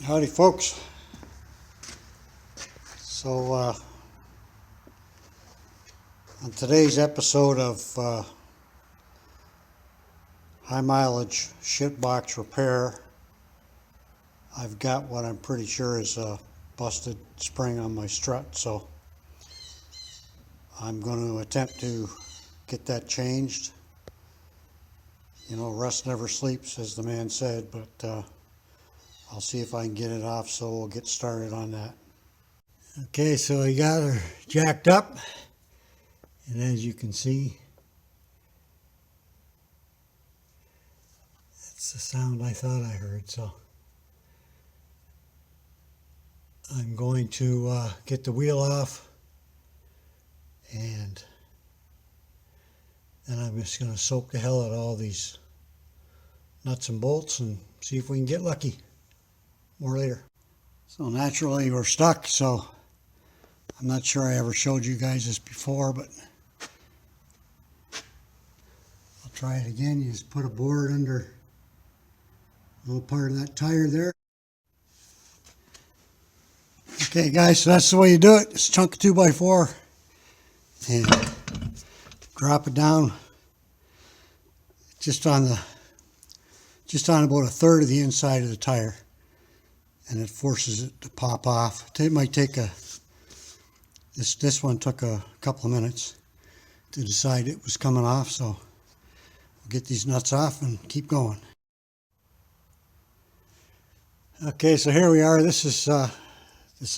Howdy folks. So on today's episode of high mileage shit box repair, I've got what I'm pretty sure is a busted spring on my strut, so I'm going to attempt to get that changed. You know, rust never sleeps, as the man said, but I'll see if I can get it off, so we'll get started on that. Okay, so I got her jacked up, and as you can see, that's the sound I thought I heard. So I'm going to get the wheel off, and then I'm just going to soak the hell out of all these nuts and bolts and see if we can get lucky. More later. So naturally we're stuck, so I'm not sure I ever showed you guys this before, but I'll try it again. You just put a board under a little part of that tire there. Okay guys, so that's the way you do it. Just chunk a 2x4 and drop it down just on about a third of the inside of the tire, and it forces it to pop off. It might take this one took a couple of minutes to decide it was coming off, so we'll get these nuts off and keep going. Okay, so here we are. This is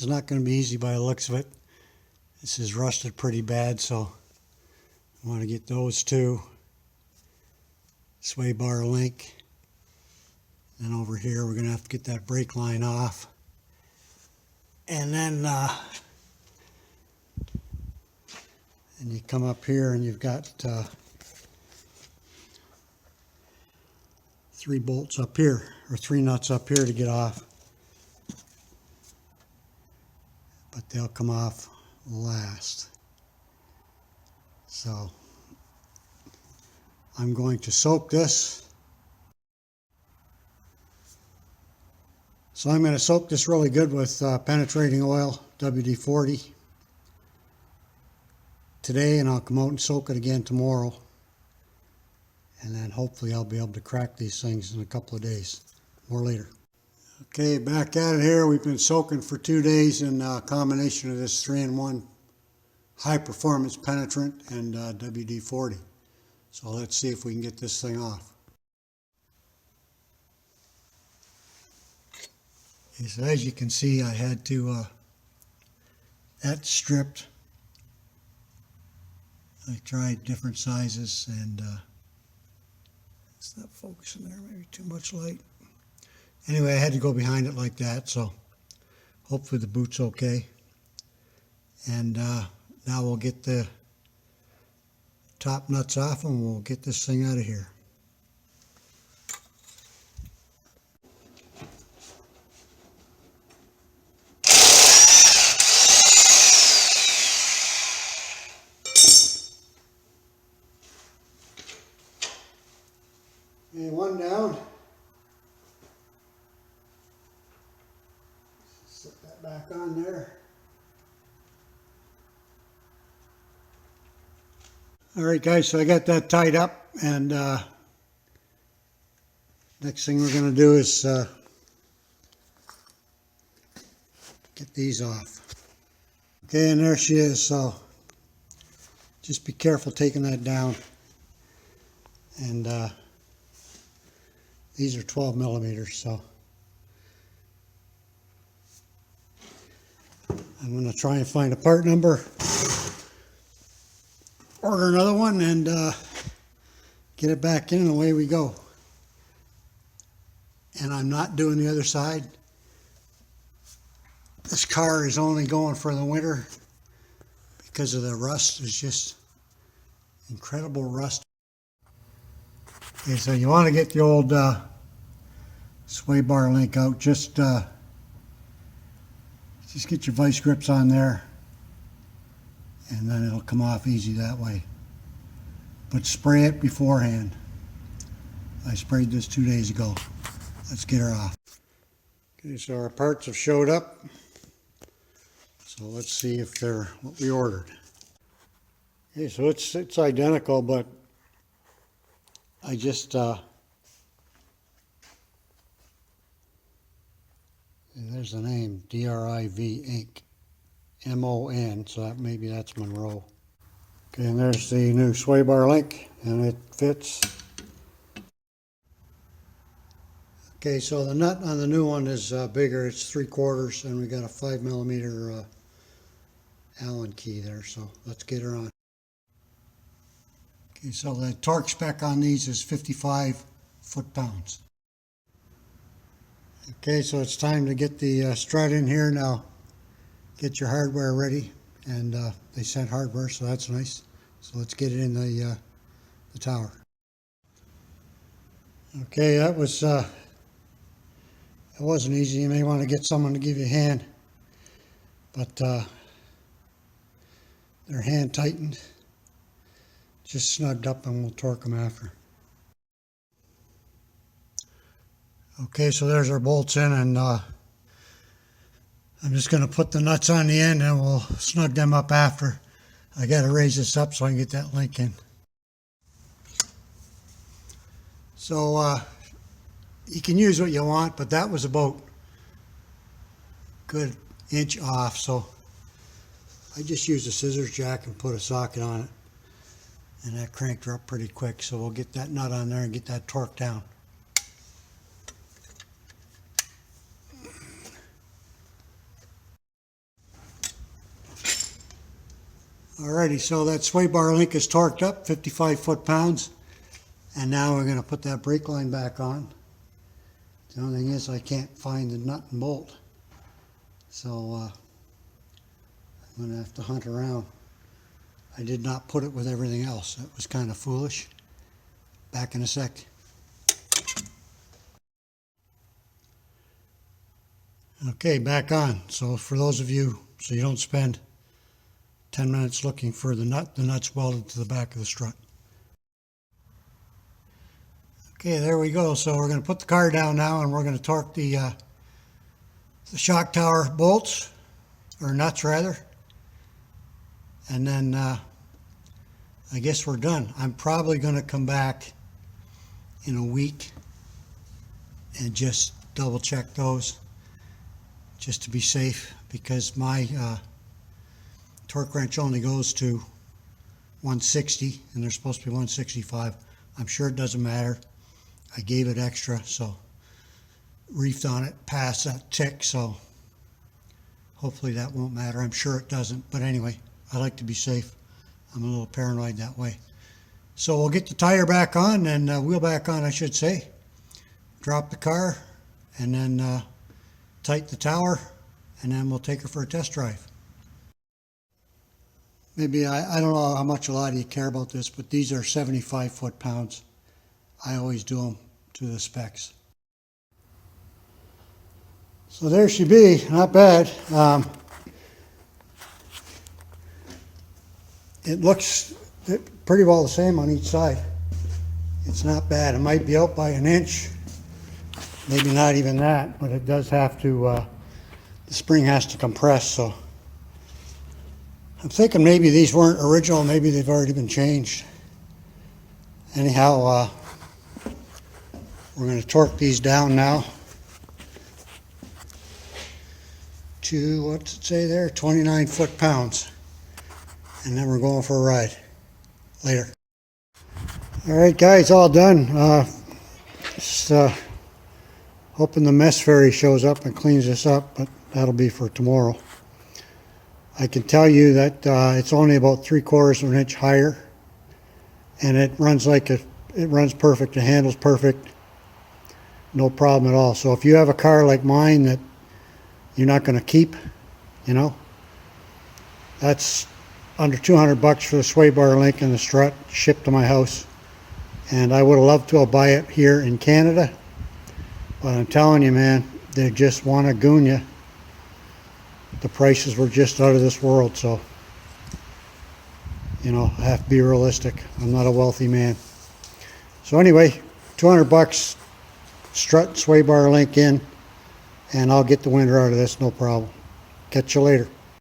not going to be easy by the looks of it. This is rusted pretty bad, so I want to get those two. Sway bar link. Then over here we're going to have to get that brake line off. And then and you come up here and you've got 3 bolts up here, or 3 nuts up here to get off. But they'll come off last. So I'm going to soak this. So I'm going to soak this really good with penetrating oil, WD-40, today, and I'll come out and soak it again tomorrow. And then hopefully I'll be able to crack these things in a couple of days. More later. Okay, back at it here. We've been soaking for 2 days in a combination of this 3-in-1 high performance penetrant and WD-40. So let's see if we can get this thing off. Okay, so as you can see, I had to, that stripped. I tried different sizes, and it's not focusing there, maybe too much light. Anyway, I had to go behind it like that, so hopefully the boot's okay. And now we'll get the top nuts off and we'll get this thing out of here. Okay, one down. Set that back on there. All right, guys, so I got that tied up, and next thing we're going to do is get these off. Okay, and there she is, so just be careful taking that down. And these are 12 millimeters, so I'm going to try and find a part number, order another one, and get it back in, and away we go. And I'm not doing the other side. This car is only going for the winter because of the rust. It's just incredible rust. Okay, so you want to get the old sway bar link out. Just get your vice grips on there, and then it'll come off easy that way. But spray it beforehand. I sprayed this 2 days ago. Let's get her off. Okay, so our parts have showed up. So let's see if they're what we ordered. Okay, so it's identical, but I just there's the name, DRIV Inc. MON, so maybe that's Monroe. Okay, and there's the new sway bar link, and it fits. Okay, so the nut on the new one is bigger. It's 3/4, and we got a 5mm Allen key there. So let's get her on. Okay, so the torque spec on these is 55 foot-pounds. Okay, so it's time to get the strut in here now. Get your hardware ready, and they sent hardware, so that's nice. So let's get it in the tower. Okay, that was it wasn't easy. You may want to get someone to give you a hand, but they're hand tightened, just snugged up, and we'll torque them after. Okay, so there's our bolts in, and I'm just going to put the nuts on the end, and we'll snug them up after. I got to raise this up so I can get that link in. So you can use what you want, but that was about a good inch off, so I just used a scissors jack and put a socket on it, and that cranked her up pretty quick. So we'll get that nut on there and get that torque down. Alrighty, so that sway bar link is torqued up, 55 foot-pounds, and now we're going to put that brake line back on. The only thing is I can't find the nut and bolt, so I'm going to have to hunt around. I did not put it with everything else. That was kind of foolish. Back in a sec. Okay, back on. So for those of you, so you don't spend 10 minutes looking for the nut's welded to the back of the strut. Okay, there we go. So we're going to put the car down now, and we're going to torque the shock tower bolts, or nuts rather, and then I guess we're done. I'm probably going to come back in a week and just double check those just to be safe, because my torque wrench only goes to 160 and they're supposed to be 165. I'm sure it doesn't matter. I gave it extra, so reefed on it past that tick, so hopefully that won't matter. I'm sure it doesn't, but anyway, I like to be safe. I'm a little paranoid that way. So we'll get the tire back on, and wheel back on, I should say. Drop the car, and then tighten the tower, and then we'll take her for a test drive. Maybe, I don't know how much a lot of you care about this, but these are 75 foot-pounds. I always do them to the specs. So there she be, not bad. It looks pretty well the same on each side. It's not bad. It might be out by an inch, maybe not even that, but it does have to, the spring has to compress, so. I'm thinking maybe these weren't original, maybe they've already been changed. Anyhow, we're going to torque these down now to, what's it say there, 29 foot-pounds. And then we're going for a ride later. All right, guys, all done. Just hoping the mess fairy shows up and cleans this up, but that'll be for tomorrow. I can tell you that it's only about 3/4 of an inch higher, and it runs it runs perfect. The handle's perfect, no problem at all. So if you have a car like mine that you're not going to keep, you know, that's under $200 for the sway bar link and the strut shipped to my house. And I would have loved to buy it here in Canada, but I'm telling you, man, they just want to goon you. The prices were just out of this world, so, you know, I have to be realistic. I'm not a wealthy man. So anyway, $200, strut, sway bar link in, and I'll get the winter out of this, no problem. Catch you later.